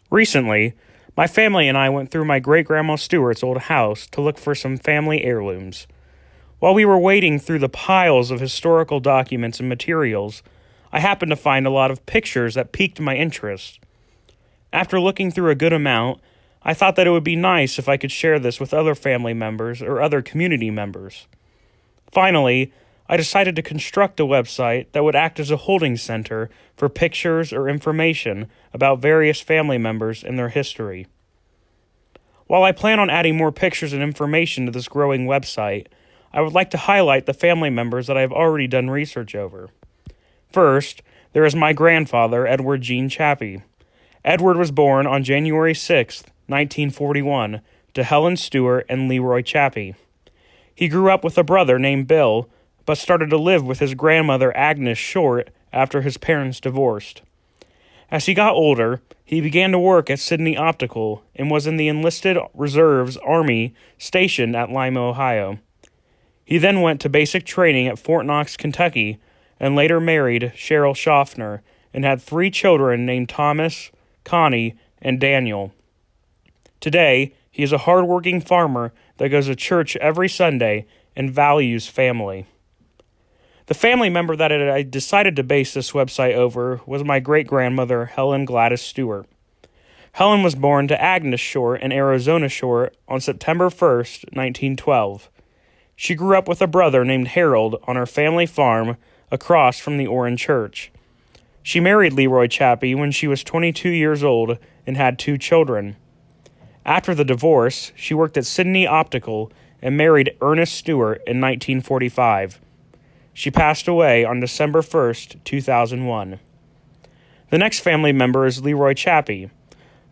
Recently, my family and I went through my great grandma Stewart's old house to look for some family heirlooms. While we were wading through the piles of historical documents and materials, I happened to find a lot of pictures that piqued my interest. After looking through a good amount, I thought that it would be nice if I could share this with other family members or other community members. Finally, I decided to construct a website that would act as a holding center for pictures or information about various family members and their history. While I plan on adding more pictures and information to this growing website, I would like to highlight the family members that I have already done research over. First, there is my grandfather, Edward Gene Chappie. Edward was born on January 6, 1941, to Helen Stewart and Leroy Chappie. He grew up with a brother named Bill, but started to live with his grandmother Agnes Short after his parents divorced. As he got older, he began to work at Sydney Optical and was in the Enlisted Reserves Army stationed at Lima, Ohio. He then went to basic training at Fort Knox, Kentucky, and later married Cheryl Schaffner and had 3 children named Thomas, Connie, and Daniel. Today, he is a hard-working farmer that goes to church every Sunday and values family. The family member that I decided to base this website over was my great-grandmother, Helen Gladys Stewart. Helen was born to Agnes Short and Arizona Short on September 1st, 1912. She grew up with a brother named Harold on her family farm across from the Orrin Church. She married Leroy Chappie when she was 22 years old and had 2 children. After the divorce, she worked at Sydney Optical and married Ernest Stewart in 1945. She passed away on December 1st, 2001. The next family member is Leroy Chappie.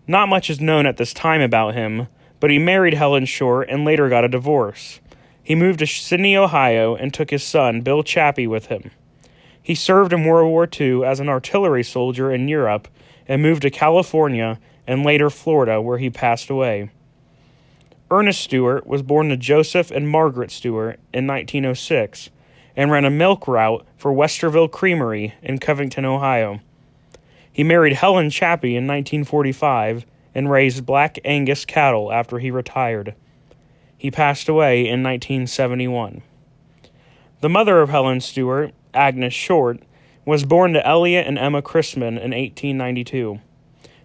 Not much is known at this time about him, but he married Helen Short and later got a divorce. He moved to Sydney, Ohio, and took his son, Bill Chappie, with him. He served in World War II as an artillery soldier in Europe and moved to California and later Florida, where he passed away. Ernest Stewart was born to Joseph and Margaret Stewart in 1906 and ran a milk route for Westerville Creamery in Covington, Ohio. He married Helen Chappie in 1945 and raised Black Angus cattle after he retired. He passed away in 1971. The mother of Helen Stewart, Agnes Short, was born to Elliot and Emma Chrisman in 1892.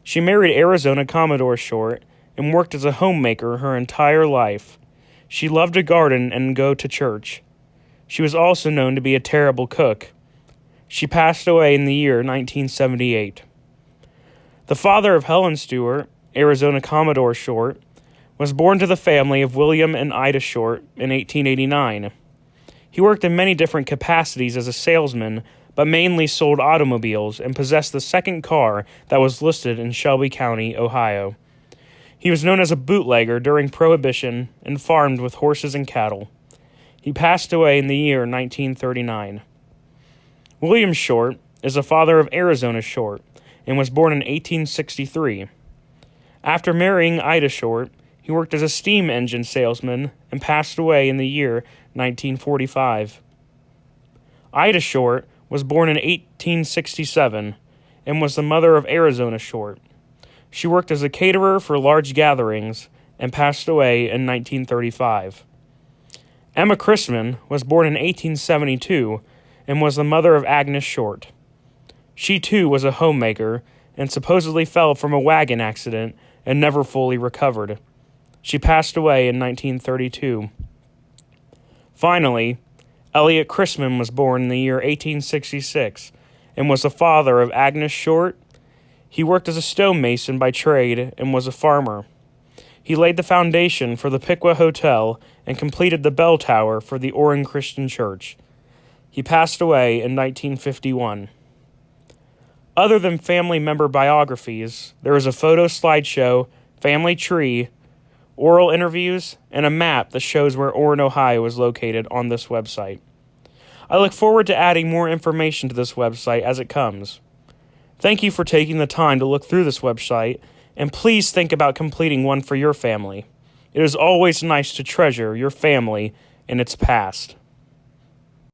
She married Arizona Commodore Short and worked as a homemaker her entire life. She loved to garden and go to church. She was also known to be a terrible cook. She passed away in the year 1978. The father of Helen Stewart, Arizona Commodore Short, was born to the family of William and Ida Short in 1889. He worked in many different capacities as a salesman, but mainly sold automobiles and possessed the second car that was listed in Shelby County, Ohio. He was known as a bootlegger during Prohibition and farmed with horses and cattle. He passed away in the year 1939. William Short is the father of Arizona Short and was born in 1863. After marrying Ida Short, he worked as a steam engine salesman and passed away in the year 1945. Ida Short was born in 1867 and was the mother of Arizona Short. She worked as a caterer for large gatherings and passed away in 1935. Emma Chrisman was born in 1872 and was the mother of Agnes Short. She too was a homemaker and supposedly fell from a wagon accident and never fully recovered. She passed away in 1932. Finally, Elliot Chrisman was born in the year 1866 and was the father of Agnes Short. He worked as a stonemason by trade and was a farmer. He laid the foundation for the Piqua Hotel and completed the bell tower for the Orrin Christian Church. He passed away in 1951. Other than family member biographies, there is a photo slideshow, family tree, oral interviews, and a map that shows where Orrin, Ohio is located on this website. I look forward to adding more information to this website as it comes. Thank you for taking the time to look through this website, and please think about completing one for your family. It is always nice to treasure your family and its past.